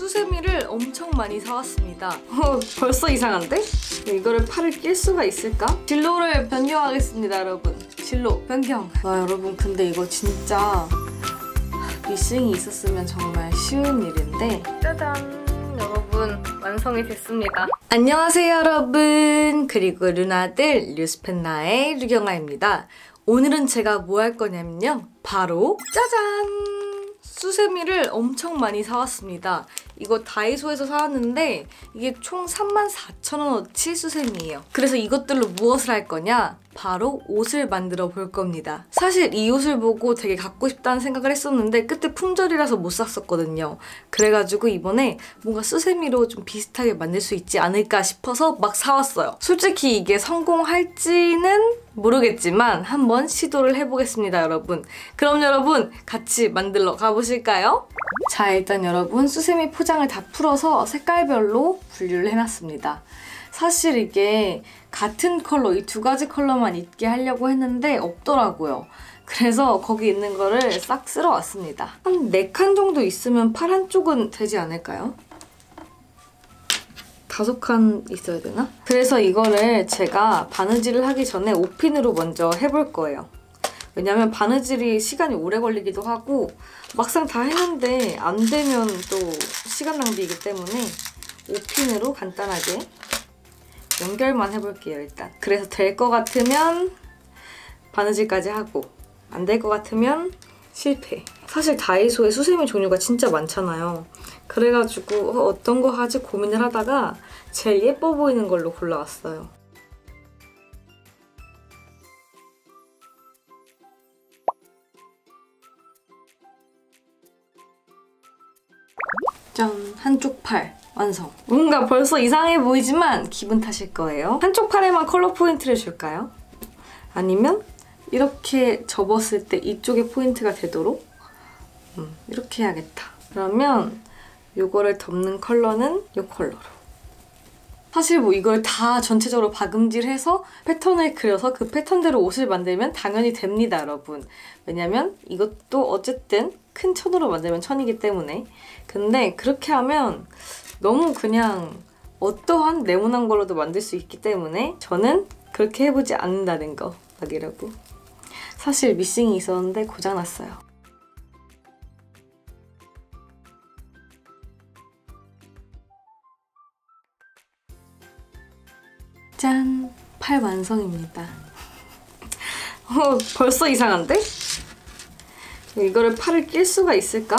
수세미를 엄청 많이 사왔습니다. 벌써 이상한데? 이거를 팔을 낄 수가 있을까? 진로를 변경하겠습니다, 여러분. 진로 변경. 와, 여러분 근데 이거 진짜 미싱이 있었으면 정말 쉬운 일인데 짜잔! 여러분 완성이 됐습니다. 안녕하세요 여러분. 그리고 루나들 뉴스펜나의 류경아입니다. 오늘은 제가 뭐 할 거냐면요. 바로 짜잔! 수세미를 엄청 많이 사왔습니다. 이거 다이소에서 사왔는데 이게 총 34,000원어치 수세미예요. 그래서 이것들로 무엇을 할 거냐? 바로 옷을 만들어 볼 겁니다. 사실 이 옷을 보고 되게 갖고 싶다는 생각을 했었는데 그때 품절이라서 못 샀었거든요. 그래가지고 이번에 뭔가 수세미로 좀 비슷하게 만들 수 있지 않을까 싶어서 막 사왔어요. 솔직히 이게 성공할지는 모르겠지만 한번 시도를 해보겠습니다, 여러분. 그럼 여러분 같이 만들러 가보실까요? 자, 일단 여러분 수세미 포장을 다 풀어서 색깔별로 분류를 해놨습니다. 사실 이게 같은 컬러, 이 두 가지 컬러만 있게 하려고 했는데 없더라고요. 그래서 거기 있는 거를 싹 쓸어왔습니다. 한 4칸 정도 있으면 팔 한쪽은 되지 않을까요? 5칸 있어야 되나? 그래서 이거를 제가 바느질을 하기 전에 5핀으로 먼저 해볼 거예요. 왜냐면 바느질이 시간이 오래 걸리기도 하고 막상 다 했는데 안 되면 또 시간 낭비이기 때문에 5핀으로 간단하게 연결만 해볼게요, 일단. 그래서 될 것 같으면 바느질까지 하고 안 될 것 같으면 실패. 사실 다이소에 수세미 종류가 진짜 많잖아요. 그래가지고 어떤 거 하지 고민을 하다가 제일 예뻐 보이는 걸로 골라왔어요. 짠! 한쪽 팔 완성! 뭔가 벌써 이상해 보이지만 기분 탓일 거예요. 한쪽 팔에만 컬러 포인트를 줄까요? 아니면 이렇게 접었을 때 이쪽에 포인트가 되도록 이렇게 해야겠다. 그러면 이거를 덮는 컬러는 이 컬러로. 사실 뭐 이걸 다 전체적으로 박음질해서 패턴을 그려서 그 패턴대로 옷을 만들면 당연히 됩니다, 여러분. 왜냐면 이것도 어쨌든 큰 천으로 만들면 천이기 때문에. 근데 그렇게 하면 너무 그냥 어떠한 네모난 걸로도 만들 수 있기 때문에 저는 그렇게 해보지 않는다는 거 막이라고. 사실 미싱이 있었는데 고장났어요. 짠! 팔 완성입니다. 벌써 이상한데? 이거를 팔을 낄 수가 있을까?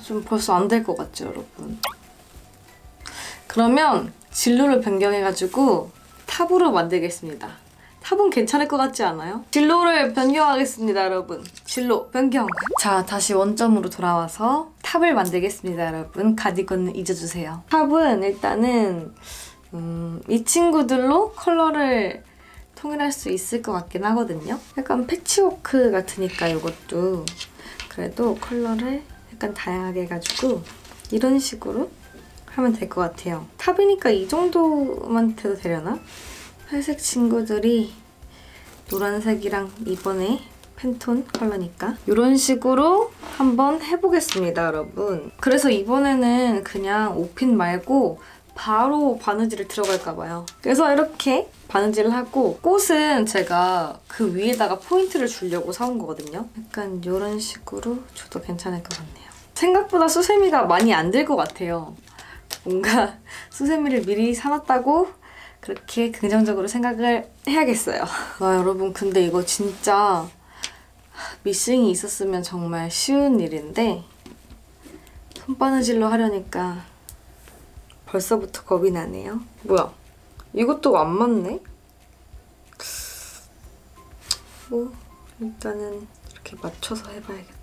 좀 벌써 안 될 것 같죠, 여러분? 그러면 진로를 변경해가지고 탑으로 만들겠습니다. 탑은 괜찮을 것 같지 않아요? 진로를 변경하겠습니다, 여러분. 진로 변경! 자, 다시 원점으로 돌아와서 탑을 만들겠습니다, 여러분. 가디건은 잊어주세요. 탑은 일단은 이 친구들로 컬러를 통일할 수 있을 것 같긴 하거든요. 약간 패치워크 같으니까 이것도 그래도 컬러를 약간 다양하게 해가지고 이런 식으로 하면 될 것 같아요. 탑이니까 이 정도만 돼도 되려나? 회색 친구들이 노란색이랑 이번에 팬톤 컬러니까 이런 식으로 한번 해보겠습니다, 여러분. 그래서 이번에는 그냥 5핀 말고 바로 바느질을 들어갈까 봐요. 그래서 이렇게 바느질을 하고 꽃은 제가 그 위에다가 포인트를 주려고 사온 거거든요. 약간 이런 식으로 줘도 괜찮을 것 같네요. 생각보다 수세미가 많이 안 들 것 같아요. 뭔가 수세미를 미리 사놨다고 그렇게 긍정적으로 생각을 해야겠어요. 와, 여러분 근데 이거 진짜 미싱이 있었으면 정말 쉬운 일인데 손바느질로 하려니까 벌써부터 겁이 나네요. 뭐야? 이것도 안 맞네? 뭐 일단은 이렇게 맞춰서 해봐야겠다.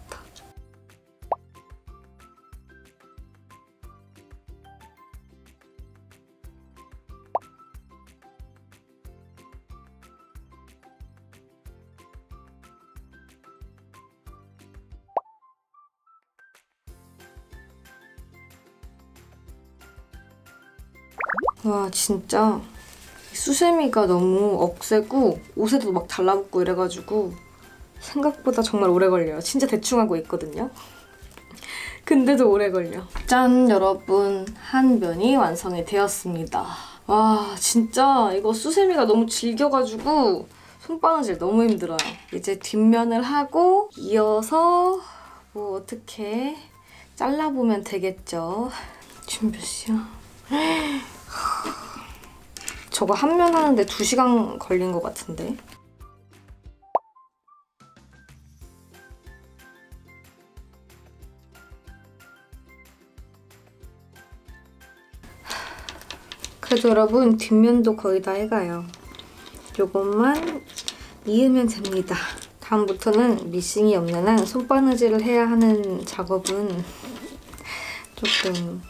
와, 진짜 수세미가 너무 억세고 옷에도 막 달라붙고 이래가지고 생각보다 정말 오래 걸려요. 진짜 대충 하고 있거든요. 근데도 오래 걸려. 짠! 여러분, 한 면이 완성이 되었습니다. 와, 진짜 이거 수세미가 너무 질겨가지고 손바느질 너무 힘들어요. 이제 뒷면을 하고 이어서 뭐 어떻게 잘라보면 되겠죠. 지금 몇 시야? 저거 한 면 하는데 2시간 걸린 것 같은데. 그래도 여러분 뒷면도 거의 다 해가요. 요것만 이으면 됩니다. 다음부터는 미싱이 없는 한 손바느질을 해야 하는 작업은 조금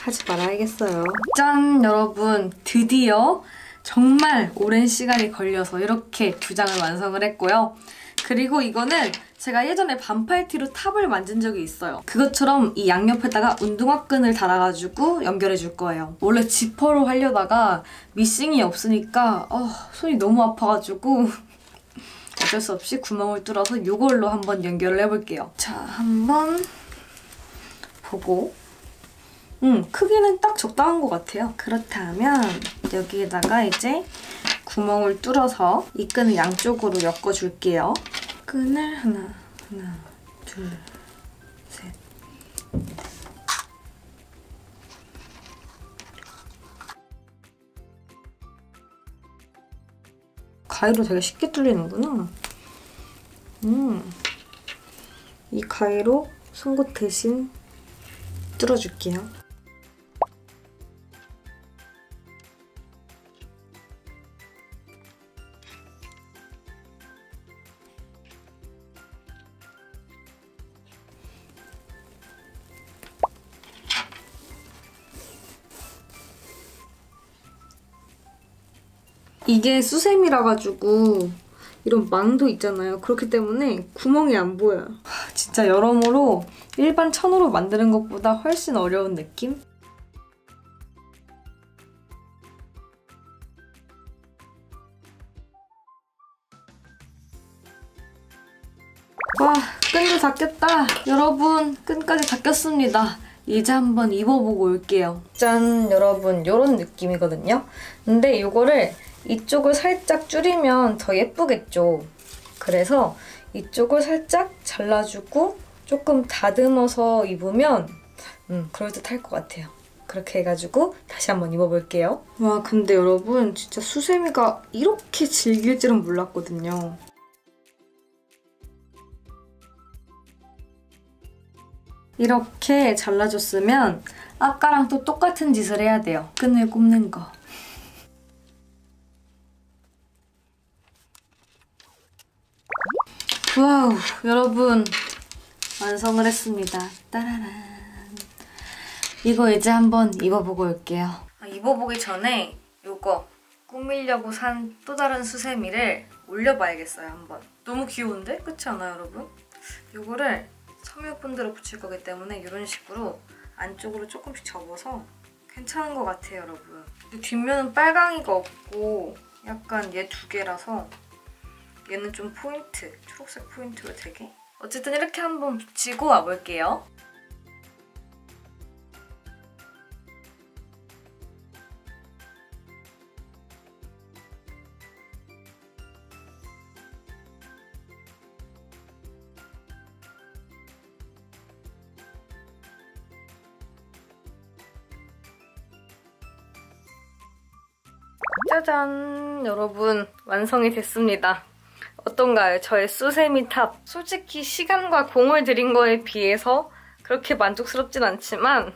하지 말아야겠어요. 짠! 여러분, 드디어 정말 오랜 시간이 걸려서 이렇게 2장을 완성을 했고요. 그리고 이거는 제가 예전에 반팔티로 탑을 만든 적이 있어요. 그것처럼 이 양옆에다가 운동화끈을 달아가지고 연결해줄 거예요. 원래 지퍼로 하려다가 미싱이 없으니까 손이 너무 아파가지고 어쩔 수 없이 구멍을 뚫어서 이걸로 한번 연결을 해볼게요. 자, 한번 보고 크기는 딱 적당한 것 같아요. 그렇다면 여기에다가 이제 구멍을 뚫어서 이 끈을 양쪽으로 엮어줄게요. 끈을 하나, 둘, 셋. 가위로 되게 쉽게 뚫리는구나. 이 가위로 송곳 대신 뚫어줄게요. 이게 수세미라 가지고 이런 망도 있잖아요. 그렇기 때문에 구멍이 안 보여요. 진짜 여러모로 일반 천으로 만드는 것보다 훨씬 어려운 느낌? 와, 끈도 다 꼈다. 여러분, 끈까지 다 꼈습니다. 이제 한번 입어보고 올게요. 짠! 여러분, 이런 느낌이거든요. 근데 이거를 이쪽을 살짝 줄이면 더 예쁘겠죠. 그래서 이쪽을 살짝 잘라주고 조금 다듬어서 입으면 그럴듯할 것 같아요. 그렇게 해가지고 다시 한번 입어볼게요. 와, 근데 여러분 진짜 수세미가 이렇게 질길 줄은 몰랐거든요. 이렇게 잘라줬으면 아까랑 또 똑같은 짓을 해야 돼요. 끈을 꼽는 거. 와우, 여러분 완성을 했습니다. 따라란. 이거 이제 한번 입어보고 올게요. 입어보기 전에 이거 꾸미려고 산 또 다른 수세미를 올려봐야겠어요, 한번. 너무 귀여운데? 그렇지 않아요, 여러분? 이거를 섬유본드로 붙일 거기 때문에 이런 식으로 안쪽으로 조금씩 접어서 괜찮은 것 같아요, 여러분. 근데 뒷면은 빨강이가 없고 약간 얘 2개라서 얘는 좀 포인트, 초록색 포인트로 되게. 어쨌든 이렇게 한번 붙이고 와볼게요. 짜잔! 여러분, 완성이 됐습니다. 어떤가요? 저의 수세미 탑. 솔직히 시간과 공을 들인 거에 비해서 그렇게 만족스럽진 않지만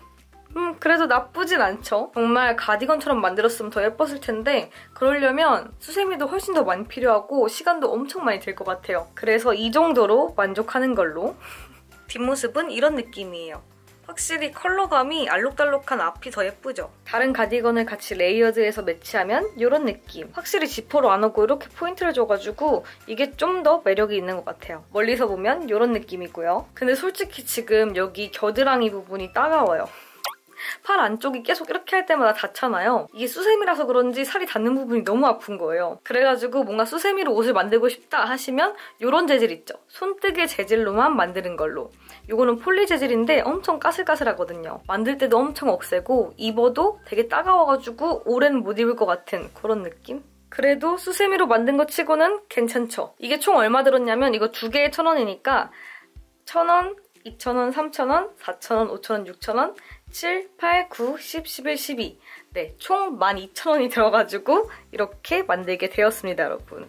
그래도 나쁘진 않죠. 정말 가디건처럼 만들었으면 더 예뻤을 텐데 그러려면 수세미도 훨씬 더 많이 필요하고 시간도 엄청 많이 들 것 같아요. 그래서 이 정도로 만족하는 걸로. 뒷모습은 이런 느낌이에요. 확실히 컬러감이 알록달록한 앞이 더 예쁘죠? 다른 가디건을 같이 레이어드해서 매치하면 이런 느낌. 확실히 지퍼로 안 오고 이렇게 포인트를 줘가지고 이게 좀 더 매력이 있는 것 같아요. 멀리서 보면 이런 느낌이고요. 근데 솔직히 지금 여기 겨드랑이 부분이 따가워요. 팔 안쪽이 계속 이렇게 할 때마다 닿잖아요. 이게 수세미라서 그런지 살이 닿는 부분이 너무 아픈 거예요. 그래가지고 뭔가 수세미로 옷을 만들고 싶다 하시면 이런 재질 있죠. 손뜨개 재질로만 만드는 걸로. 이거는 폴리 재질인데 엄청 까슬까슬하거든요. 만들 때도 엄청 억세고 입어도 되게 따가워가지고 오래는 못 입을 것 같은 그런 느낌? 그래도 수세미로 만든 거 치고는 괜찮죠. 이게 총 얼마 들었냐면 이거 두 개에 1,000원이니까 1,000원, 2,000원, 3,000원, 4,000원, 5,000원, 6,000원, 7, 8, 9, 10, 11, 12 네, 총 12,000원이 들어가지고 이렇게 만들게 되었습니다, 여러분.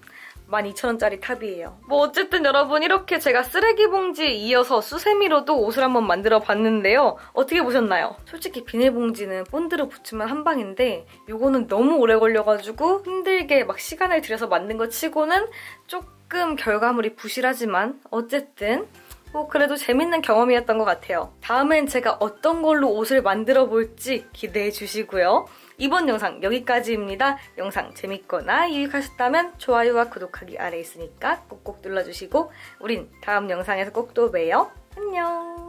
12,000원짜리 탑이에요. 뭐 어쨌든 여러분 이렇게 제가 쓰레기 봉지에 이어서 수세미로도 옷을 한번 만들어 봤는데요. 어떻게 보셨나요? 솔직히 비닐봉지는 본드를 붙이면 한 방인데 이거는 너무 오래 걸려가지고 힘들게 막 시간을 들여서 만든 거 치고는 조금 결과물이 부실하지만 어쨌든 뭐 그래도 재밌는 경험이었던 것 같아요. 다음엔 제가 어떤 걸로 옷을 만들어 볼지 기대해 주시고요. 이번 영상 여기까지입니다. 영상 재밌거나 유익하셨다면 좋아요와 구독하기 아래 있으니까 꼭꼭 눌러주시고 우린 다음 영상에서 꼭 또 봬요. 안녕!